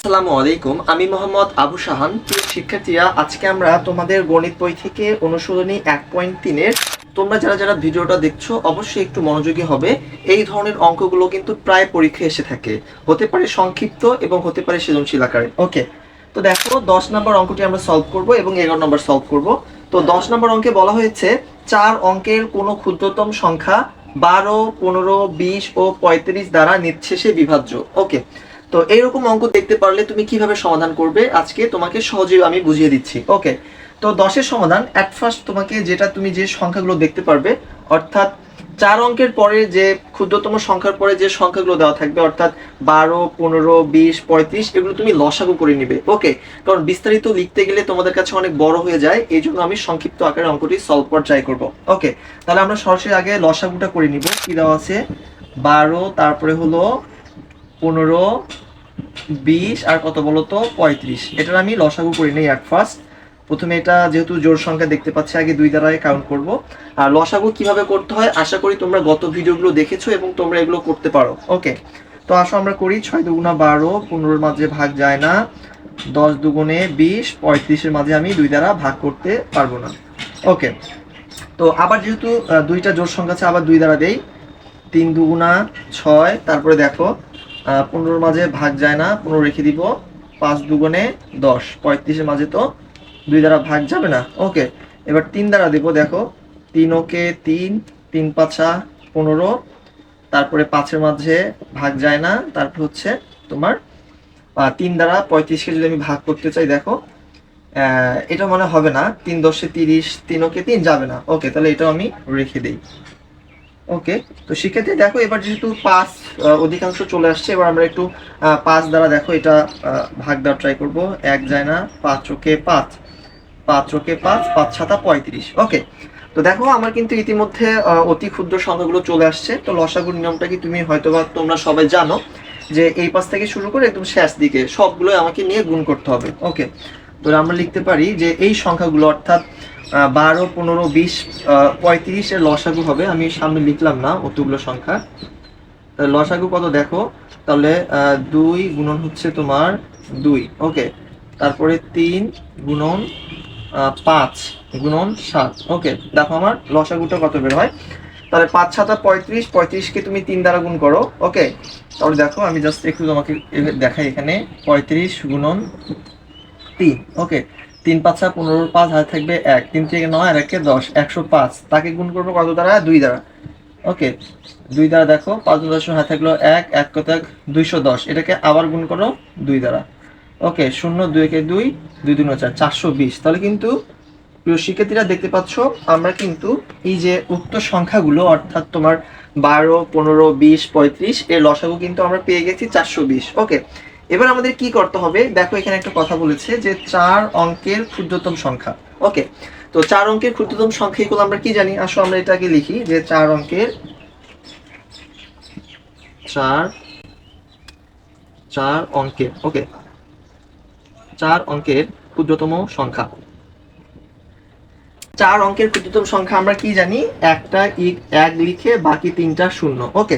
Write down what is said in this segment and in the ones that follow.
আসসালামু আলাইকুম, আমি মোহাম্মদ আবু শাহান। প্রিয় শিক্ষার্থীরা, আজকে আমরা তোমাদের গণিত বই থেকে অনুশীলনী 1.3-এর তোমরা যারা যারা ভিডিওটা দেখছো অবশ্যই একটু মনোযোগী হবে। এই ধরনের অঙ্কগুলো কিন্তু প্রায় পরীক্ষায় এসে থাকে, হতে পারে সংক্ষিপ্ত এবং হতে পারে সৃজনশীল আকারে। ওকে, তো দেখো 10 নম্বর অঙ্কটি আমরা সলভ করব এবং 11 নম্বর সলভ করব। তো 10 নম্বর অঙ্কে বলা হয়েছে 4 অঙ্কের কোনো ক্ষুদ্রতম সংখ্যা 12, 15, 20 ও 35 দ্বারা নিঃশেষে বিভাজ্য। ওকে, তো এইরকম অঙ্ক দেখতে পারলে তুমি কিভাবে সমাধান করবে আজকে তোমাকে সহজেই আমি বুঝিয়ে দিচ্ছি। ওকে, তো 10-এর সমাধান অ্যাট ফার্স্ট তোমাকে যেটা তুমি যে সংখ্যাগুলো দেখতে পারবে, অর্থাৎ 4 অঙ্কের পরে যে ক্ষুদ্রতম সংখ্যার পরে যে সংখ্যাগুলো দেওয়া থাকবে, অর্থাৎ 12, 15, 20, 35, এগুলো তুমি লসাগু করে নিবে। ওকে, কারণ বিস্তারিত লিখতে গেলে তোমাদের কাছে অনেক বড় হয়ে যায়, এই জন্য আমি সংক্ষিপ্ত আকারে অঙ্কটি সলভ করার ট্রাই করবো। ওকে, তাহলে আমরা সরাসরি আগে লসাগুটা করে নিব। কি দেওয়া আছে? 12, তারপরে হলো 15, 20 আর কত বলতো 35। এটার আমি লসাগু করি নেই অ্যাট ফার্স্ট। প্রথমে এটা যেহেতু জোড় সংখ্যা দেখতে পাচ্ছি, আগে 2 দ্বারাই কাউন্ট করব। আর লসাগু কিভাবে করতে হয় আশা করি তোমরা গত ভিডিওগুলো দেখেছো এবং তোমরা এগুলো করতে পারো। ওকে, তো আসো আমরা করি। 6 দুগুণা 12, 15-এর মাঝে ভাগ যায় না। 10 দুগুণে 20, 35-এর মাঝে আমি 2 দ্বারা ভাগ করতে পারবো না। ওকে, তো আবার যেহেতু দুইটা জোড় সংখ্যা আছে, আবার 2 দ্বারা দেই। 3 দুগুণা 6, তারপরে দেখো 15-এর মাঝে ভাগ যায় না, 15 রেখে দিব। 5 দুগুণে 10, 35-এর মাঝে তো 2 দ্বারা ভাগ যাবে না। ওকে, এবার 3 দ্বারা দেবো। দেখো 3 ওকে 3, 3 5 15, তারপরে 5-এর মাঝে ভাগ যায় না, তারপর হচ্ছে তোমার 3 দ্বারা 35-কে যদি আমি ভাগ করতে চাই, দেখো এটা মনে হবে না। 3 10 30, 3 ওকে 3 যাবে না। ওকে, তাহলে এটাও আমি রেখে দিই। ওকে, তো শিক্ষার্থী দেখো এবার যেহেতু 5 অধিকাংশ চলে আসছে, এবার আমরা একটু 5 দ্বারা দেখো এটা ভাগ দেওয়ার ট্রাই করব। 1 যায় না, 5 ওকে 5, 5 ওকে 5, 5 7 35। ওকে, তো দেখো আমার কিন্তু ইতিমধ্যে অতি ক্ষুদ্র সংখ্যাগুলো চলে আসছে। তো লসাগুর নিয়মটা কি তুমি হয়তোবা তোমরা সবাই জানো, যে এই পাশ থেকে শুরু করে একদম শেষ দিকে সবগুলো আমাকে নিয়ে গুণ করতে হবে। ওকে, তো আমরা লিখতে পারি যে এই সংখ্যাগুলো অর্থাৎ 12, 15, 20, 35 এর লসাগু হবে। আমি সামনে লিখলাম না অতগুলো সংখ্যা। লসাগু কত দেখো, তাহলে 2 গুণন হচ্ছে তোমার 2। ওকে, তারপরে 3 গুণন 5 গুণন 7। ওকে, দেখো আমার লসাগুটা কত বের হয়। তাহলে 5 7 35, 35-কে তুমি 3 দ্বারা গুণ করো। ওকে, তাহলে দেখো আমি জাস্ট একটু তোমাকে দেখাই এখানে। 35 গুণন 3। ওকে, 3 5 15, 5 হাতে থাকবে 1, 3 থেকে 9 আর 1 10, 105। তাকে গুণ করবো কত দ্বারা? 2 দ্বারা। ওকে, 2 দ্বারা দেখো 5 10 হাতে থাকলো 1, 1 কত 210। এটাকে আবার গুণ করো 2 দ্বারা। ওকে, 0 2 একে 2, 2 2 4, 420। তাহলে কিন্তু প্রিয় শিক্ষার্থীরা দেখতে পাচ্ছ আমরা কিন্তু এই যে উক্ত সংখ্যাগুলো অর্থাৎ তোমার 12, 15, 20, 35 এর লসাগু কিন্তু আমরা পেয়ে গেছি 420। ওকে, এবার আমাদের কি করতে হবে? দেখো এখানে একটা কথা বলেছে যে 4 অঙ্কের ক্ষুদ্রতম সংখ্যা। ওকে, তো 4 অঙ্কের ক্ষুদ্রতম সংখ্যা এগুলো আমরা কি জানি? আসো আমরা এটাকে লিখি যে 4 অঙ্কের 4 অঙ্কের ওকে 4 অঙ্কের ক্ষুদ্রতম সংখ্যা। 4 অঙ্কের ক্ষুদ্রতম সংখ্যা আমরা কি জানি? একটা 1 লিখে বাকি 3টা 0। ওকে,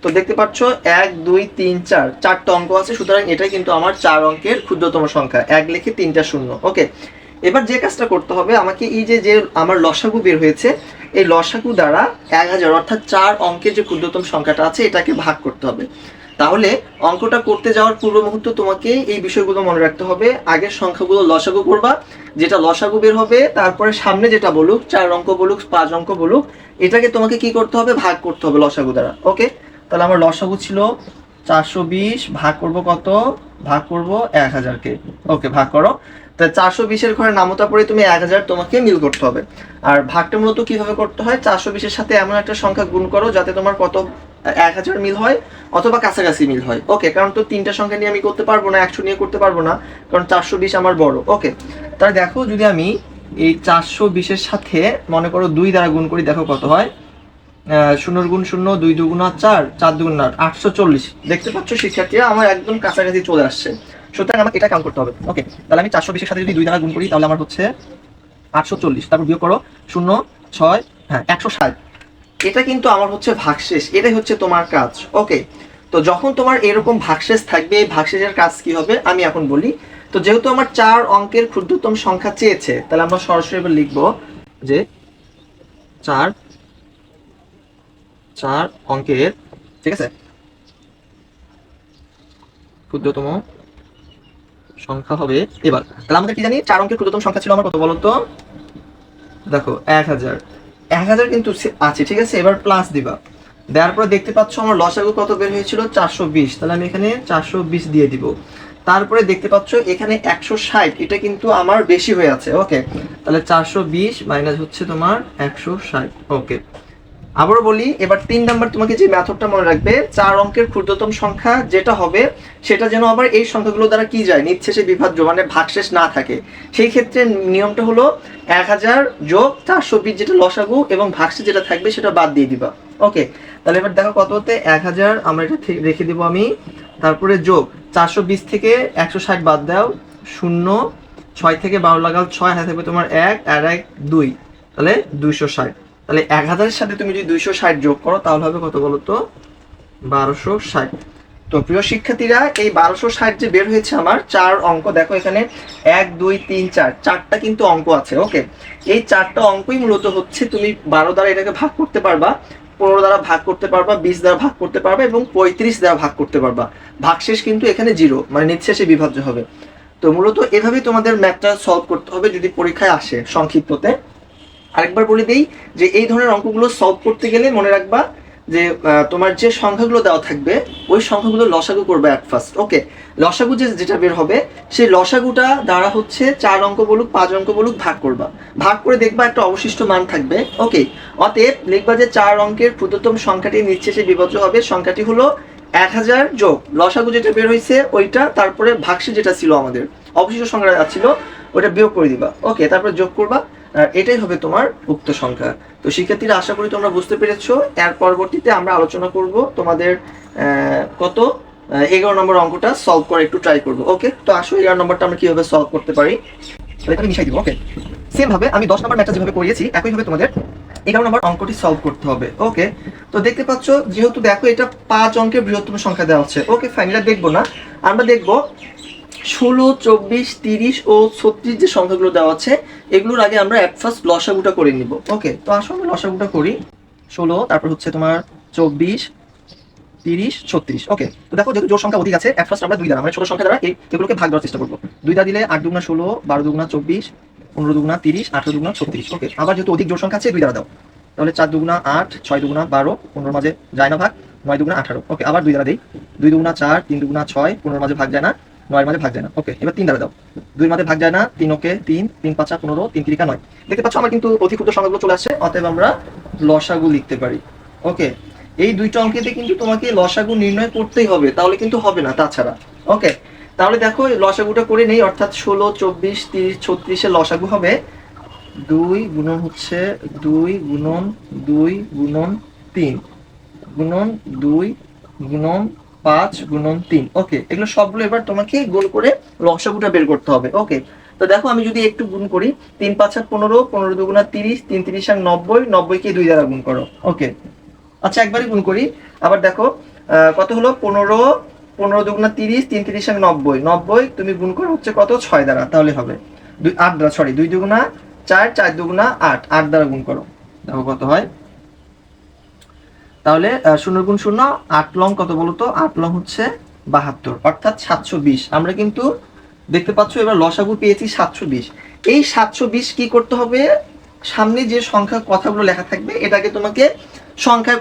তো দেখতে পাচ্ছ 1 2 3 4 চারটা অঙ্ক আছে, সুতরাং এটাই কিন্তু আমার 4 অঙ্কের ক্ষুদ্রতম সংখ্যা। 1 লিখে 3টা 0। ওকে, এবার যে কাজটা করতে হবে আমাকে, এই যে যে আমার লসাগু বের হয়েছে, এই লসাগু দ্বারা 1000 অর্থাৎ 4 অঙ্কের যে ক্ষুদ্রতম সংখ্যাটা আছে এটাকে ভাগ করতে হবে। তাহলে অঙ্কটা করতে যাওয়ার পূর্ব মুহূর্তে তোমাকে এই বিষয়গুলো মনে রাখতে হবে। আগের সংখ্যাগুলো লসাগু করবা, যেটা লসাগু বের হবে, তারপরে সামনে যেটা বলুক, 4 অঙ্ক বলুক 5 অঙ্ক বলুক, এটাকে তোমাকে কি করতে হবে? ভাগ করতে হবে লসাগু দ্বারা। ওকে, তাহলে আমার লসাগু ছিল 420, ভাগ করব কত? ভাগ করব 1000-কে। ওকে, ভাগ করো। তা 420-এর ঘরে নামতা পড়ে তুমি 1000 তোমাকে মিল করতে হবে। আর ভাগটা মূলত কিভাবে করতে হয়? 420-এর সাথে এমন একটা সংখ্যা গুণ করো যাতে তোমার কত 1000 মিল হয় অথবা কাছাকাছি মিল হয়। ওকে, কারণ তো 3টা সংখ্যা নিয়ে আমি করতে পারবো না, 100 নিয়ে করতে পারবো না, কারণ 420 আমার বড়। ওকে, তাহলে দেখো যদি আমি এই 420-এর সাথে মনে করো 2 দ্বারা গুণ করি, দেখো কত হয়? 0 গুণ 0, 2 দুগুণা 4, 4 দুগুণা 8, 840। দেখতে পাচ্ছ শিক্ষার্থীরা আমার একদম কাছাকাছি চলে আসছে, সুতরাং আমাকে এটা কাউন্ট করতে হবে। ওকে, তাহলে আমি 420-এর সাথে যদি 2 দ্বারা গুণ করি তাহলে আমার হচ্ছে 840। তারপর বিয়োগ করো 0 6, হ্যাঁ 160। এটা কিন্তু আমার হচ্ছে ভাগশেষ, এটাই হচ্ছে তোমার কাজ। ওকে, তো তো যখন তোমার এরকম ভাগশেষ থাকবে, এই ভাগশেষের কাজ কি হবে আমি এখন বলি। তো যেহেতু আমার 4 অঙ্কের ক্ষুদ্রতম সংখ্যা চেয়েছে, তাহলে আমরা সরাসরি এবার লিখবো যে 4 অঙ্কের, ঠিক আছে, ক্ষুদ্রতম সংখ্যা হবে। এবার তাহলে আমাদের কি জানি 4 অঙ্কের ক্ষুদ্রতম সংখ্যা ছিল আমার কত বলো তো? দেখো 1000, 1000 কিন্তু আছে, ঠিক আছে। এবার প্লাস দিবা, দেওয়ার পরে দেখতে পাচ্ছ আমার লসাগু কত বের হয়েছিল 420, তাহলে আমি এখানে 420 দিয়ে দিব। তারপরে দেখতে পাচ্ছ এখানে 160, এটা কিন্তু আমার বেশি হয়ে আছে। ওকে, তাহলে 420 মাইনাস হচ্ছে তোমার 160। ওকে, আবারও বলি, এবার 3 নাম্বার তোমাকে যে মেথডটা মনে রাখবে, 4 অঙ্কের ক্ষুদ্রতম সংখ্যা যেটা হবে সেটা যেন আবার এই সংখ্যাগুলো দ্বারা কি যায়, নিঃশেষে বিভাজ্য, মানে ভাগশেষ না থাকে। সেই ক্ষেত্রে নিয়মটা হলো 1000 যোগ 420 যেটা লসাগু এবং ভাগশেষ যেটা থাকবে সেটা বাদ দিয়ে দিবা। ওকে, তাহলে এবার দেখো কত হতে, 1000 আমরা এটা রেখে দেবো আমি, তারপরে যোগ 420 থেকে 160 বাদ দাও, 0, 6 থেকে 12 লাগাও 6, হাতে থাকবে তোমার 1 আর 1 2, তাহলে 260। তাহলে 1000-এর সাথে তুমি যদি 260 যোগ করো তাহলে হবে কত বলো তো, 1260। তো প্রিয় শিক্ষার্থীরা, এই 1260 যে বের হয়েছে আমার 4 অঙ্ক, দেখো এখানে 1 2 3 4 চারটা কিন্তু অঙ্ক আছে। ওকে, এই 4টা অঙ্কই মূলত হচ্ছে তুমি 12 দ্বারা এটাকে ভাগ করতে পারবা, 15 দ্বারা ভাগ করতে পারবা, 20 দ্বারা ভাগ করতে পারবা এবং 35 দ্বারা ভাগ করতে পারবা। ভাগশেষ কিন্তু এখানে 0, মানে নিঃশেষে বিভাজ্য হবে। তো মূলত এভাবেই তোমাদের ম্যাথটা সলভ করতে হবে যদি পরীক্ষায় আসে। সংক্ষিপ্ততে আরেকবার বলে দেই যে এই ধরনের অঙ্কগুলো সলভ করতে গেলে মনে রাখবা যে তোমার যে সংখ্যাগুলো দেওয়া থাকবে ওই সংখ্যাগুলো লসাগু করবে অ্যাট ফার্স্ট। ওকে, লসাগু যেটা বের হবে সেই লসাগুটা দ্বারা হচ্ছে 4 অঙ্ক বলুক 5 অঙ্ক বলুক ভাগ করবা, ভাগ করে দেখবা একটা অবশিষ্ট মান থাকবে। ওকে, অতএব লিখবা যে 4 অঙ্কের ক্ষুদ্রতম সংখ্যাটি নিঃশেষে বিভাজ্য হবে, সংখ্যাটি হলো 1000 যোগ লসাগু যেটা বের হয়েছে ওইটা, তারপরে ভাগশেষ যেটা ছিল আমাদের অবশিষ্ট সংখ্যা ছিল ওটা বিয়োগ করে দিবা। ওকে, তারপরে যোগ করবা, এটাই হবে তোমার উক্ত সংখ্যা। তো শিক্ষার্থীরা আশা করি তোমরা বুঝতে পেরেছো। এর পরবর্তীতে আমরা আলোচনা করব তোমাদের কত 11 নম্বর অঙ্কটা সলভ করে একটু ট্রাই করব। ওকে, তো আসো 11 নম্বরটা আমরা কিভাবে সলভ করতে পারি এটা মিশাই দিব। ওকে, সেম ভাবে আমি 10 নম্বর ম্যাথটা যেভাবে করিয়েছি একইভাবে তোমাদের 11 নম্বর অঙ্কটি সলভ করতে হবে। ওকে, তো দেখতে পাচ্ছ যেহেতু দেখো এটা 5 অঙ্কের বৃহত্তম সংখ্যা দেওয়া হচ্ছে। ওকে ফাইন, এটা দেখবো না, আমরা দেখবো 16 24 30 ও 36 যে সংখ্যাগুলো দেওয়া আছে এগুলোর আগে আমরা এট ফার্স্ট লসাগুটা করে নিব। ওকে, তো আসো আমরা লসাগুটা করি। 16, তারপর হচ্ছে তোমার 24 30 36। ওকে, তো দেখো যেহেতু জোড় সংখ্যা অধিক আছে এট ফার্স্ট আমরা 2 দ্বারা, মানে ছোট সংখ্যা দ্বারা এগুলোকে ভাগ দেওয়ার চেষ্টা করব। 2 দ্বারা দিলে 8 দুগুণা 16, 12 দুগুণা 24, 15 দুগুণা 30, 18 দুগুণা 36। ওকে, আবার যেহেতু অধিক জোড় সংখ্যা আছে 2 দ্বারা দাও, তাহলে 4 দুগুণা 8, 6 দুগুণা 12, 15 মাঝে যায় না ভাগ, 9 দুগুণা 18। ওকে, আবার 2 দ্বারা দেই, 2 দুগুণা 4, 3 দুগুণা 6, 15 মাঝে ভাগ যায় না, 9 মাঝে ভাগ যায় না। ওকে, এবার 3 দ্বারা দাও, 2 মাঝে ভাগ যায় না, 3 ওকে 3, 3 5 15, 3 3 9। দেখতে পাচ্ছ আমার কিন্তু অতি ক্ষুদ্র সংখ্যাগুলো চলে আসছে, অতএব আমরা লসাগু লিখতে পারি। ওকে, এই দুইটা অঙ্কেতে কিন্তু তোমাকে লসাগু নির্ণয় করতেই হবে, তাহলে কিন্তু হবে না তাছাড়া। ওকে, তাহলে দেখো লসাগুটা করে নেই, অর্থাৎ 16 24 30 36 এর লসাগু হবে 2 গুণন হচ্ছে 2 গুণন 2 গুণন 3 গুণন 2 গুণন 5 গুণন 3। ওকে, এগুলো সবগুলো এবার তোমাকে গুণ করে লসাগুটা বের করতে হবে। ওকে, তো দেখো আমি যদি একটু গুণ করি, 3 5 আর 15, 15 দুগুণা 30, 3 30 আর 90, 90 কে 2 দ্বারা গুণ করো। ওকে, আচ্ছা একবারই গুণ করি। আবার দেখো কত হলো 15, 15 দুগুণা 30, 3 30 আর 90, 90 তুমি গুণ করো হচ্ছে কত 6 দ্বারা, তাহলে হবে 2 8 দ্বারা, সরি 2 দুগুণা 4, 4 দুগুণা 8, 8 দ্বারা গুণ করো, দেখো কত হয়। তাহলে 0 গুণ 0 8 লং কত বলতো, 8 লং হচ্ছে 72, অর্থাৎ 720। আমরা কিন্তু দেখতে পাচ্ছ এবার লসাগু পেয়েছি 720। এই 720 কি করতে হবে, সামনে যে সংখ্যা কথাগুলো লেখা থাকবে এটাকে তোমাকে সংখ্যা,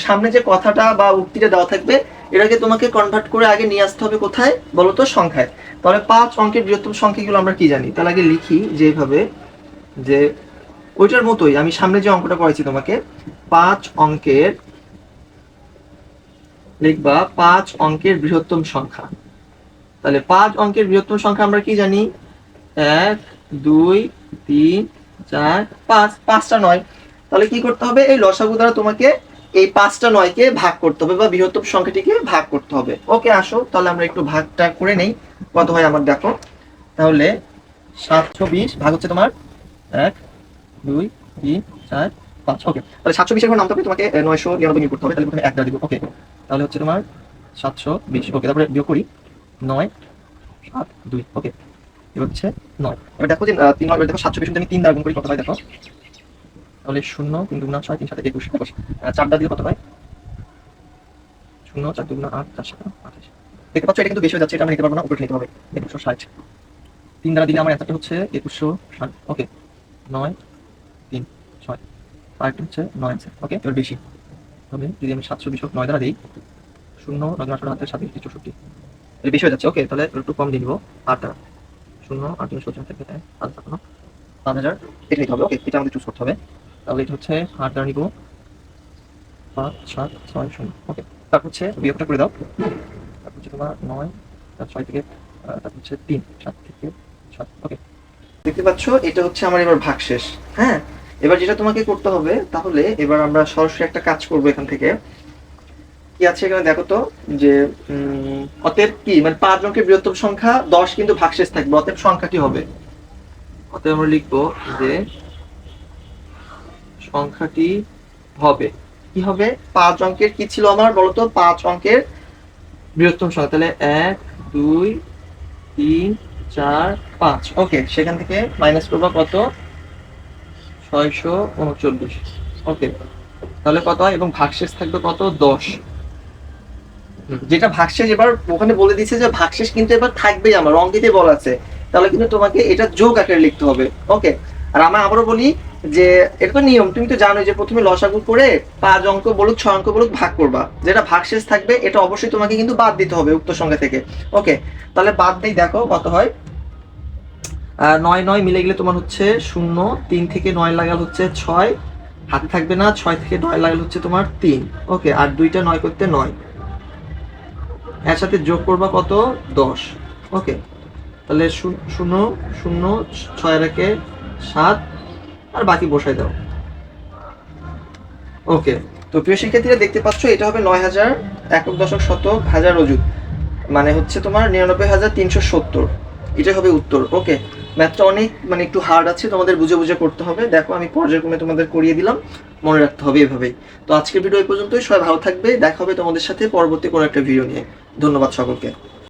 সামনে যে কথাটা বা উক্তিটা দেওয়া থাকবে এটাকে তোমাকে কনভার্ট করে আগে নিয়ে আসতে হবে কোথায় বলতো, সংখ্যায়। তাহলে 5 অঙ্কের বৃহত্তম সংখ্যাগুলো আমরা কি জানি, তাহলে আগে লিখি যেভাবে, যে ওইটার মতোই আমি সামনে যে অঙ্কটা করেছি তোমাকে 5 অঙ্কের, লিখবা 5 অঙ্কের বৃহত্তম সংখ্যা। তাহলে 5 অঙ্কের বৃহত্তম সংখ্যা আমরা কি জানি, 1 2 3 4 5, 5টা 9। তাহলে কি করতে হবে, এই লসাগু দ্বারা তোমাকে এই 5টা 9কে ভাগ করতে হবে বা বৃহত্তম সংখ্যাটিকে ভাগ করতে হবে। ওকে, আসো তাহলে আমরা একটু ভাগটা করে নেই, কত হয় আমার দেখো। তাহলে 720 ভাগ হচ্ছে তোমার 1 2 3 4 5। ওকে, তাহলে 720 এর নামটা তোমাকে 999 করতে হবে, তাহলে প্রথমে 1 দ্বারা দিব। ওকে, তাহলে হচ্ছে তোমার 720। ওকে, তারপরে বিয়োগ করি 9 7 2। ওকে, এবার হচ্ছে 9। এবার দেখো যে 3 হয়, দেখো 720 আমি 3 দ্বারা গুণ করি কত হয় দেখো, তাহলে 0 3 দুগুণা 6 3 7 21, 4 দ্বারা দিলে কত হয়, 0 4 দুগুণা 8 4 7 28। দেখতে পাচ্ছ এটা কিন্তু বেশি হয়ে যাচ্ছে, এটা আমরা নিতে পারবো না, উপরে নিতে হবে 2160। 3 দ্বারা দিলে আমার অ্যান্সারটা হচ্ছে 2160। ওকে, 9 3 6 আরেকটা হচ্ছে 9 অ্যান্সার। ওকে, এবার বেশি তবে যদি আমি 720 9 দ্বারা দিই, 0 9 18 হাতের 7 64, এটা বেশি হয়ে যাচ্ছে। ওকে, তাহলে একটু কম দিয়ে নিব 8 দ্বারা, 0 8 17 থেকে 5000 এটা নিতে হবে। ওকে, এটা আমাদের চুজ করতে হবে। তাহলে এটা হচ্ছে 8 দ্বারা নিব 5 7 6 0। ওকে, তারপর হচ্ছে বিয়োগটা করে দাও, তারপর হচ্ছে তোমার 9 6 থেকে তারপর হচ্ছে 3 7 থেকে 7। ওকে, দেখতে পাচ্ছ এটা হচ্ছে আমার এবার ভাগশেষ। হ্যাঁ, এবার যেটা তোমাকে করতে হবে, তাহলে এবার আমরা সরাসরি একটা কাজ করব এখান থেকে। কি আছে এখানে দেখো তো, যে অতএব কি মানে 5 অঙ্কের বৃহত্তম সংখ্যা 10 কিন্তু ভাগশেষ থাকবে, অতএব সংখ্যাটি হবে, অতএব আমরা লিখবো যে সংখ্যাটি হবে কি হবে, 5 অঙ্কের কি ছিল আমার বলতো, 5 অঙ্কের বৃহত্তম সংখ্যা, তাহলে 1 2 3 4 5। ওকে, সেখান থেকে মাইনাস করবা কত, 639। ওকে, তাহলে কত হয়, এবং ভাগশেষ থাকবে কত, 10। যেটা ভাগশেষ এবার ওখানে বলে দিচ্ছে যে ভাগশেষ কিন্তু এবার থাকবেই, আমার অঙ্কিতে বলা আছে, তাহলে কিন্তু তোমাকে এটা যোগ আকারে লিখতে হবে। ওকে, আর আমরা আবারও বলি যে এটা তো নিয়ম, তুমি তো জানোই যে প্রথমে লসাগু করে 5 অঙ্ক বলুক 6 অঙ্ক বলুক ভাগ করবা, যেটা ভাগশেষ থাকবে এটা অবশ্যই তোমাকে কিন্তু বাদ দিতে হবে উক্ত সংখ্যা থেকে। ওকে, তাহলে বাদ দেই, দেখো কত হয়, 9 9 মিলে গেলে তোমার হচ্ছে 0, 3 থেকে 9 লাগাল হচ্ছে 6, হাতে থাকবে না, 6 থেকে 9 লাগাল হচ্ছে তোমার 3। ওকে, আর 2টা 9 করতে 9, এর সাথে যোগ করবা কত, 10। ওকে, তাহলে 0 0 6 একে 7, আর বাকি বসাই দাও। ওকে, তো প্রিয় শিক্ষার্থীরা দেখতে পাচ্ছ এটা হবে 9000 একক দশক শতক হাজার অযুত, মানে হচ্ছে তোমার 99370, এটাই হবে উত্তর। ওকে, ম্যাথটা অনেক মানে একটু হার্ড আছে, তোমাদের বুঝে বুঝে করতে হবে। দেখো আমি পর্যায়ক্রমে তোমাদের করিয়ে দিলাম, মনে রাখতে হবে এভাবেই। তো আজকের ভিডিও এই পর্যন্তই, সবাই ভালো থাকবে, দেখা হবে তোমাদের সাথে পরবর্তী কোনো একটা ভিডিও নিয়ে। ধন্যবাদ সকলকে।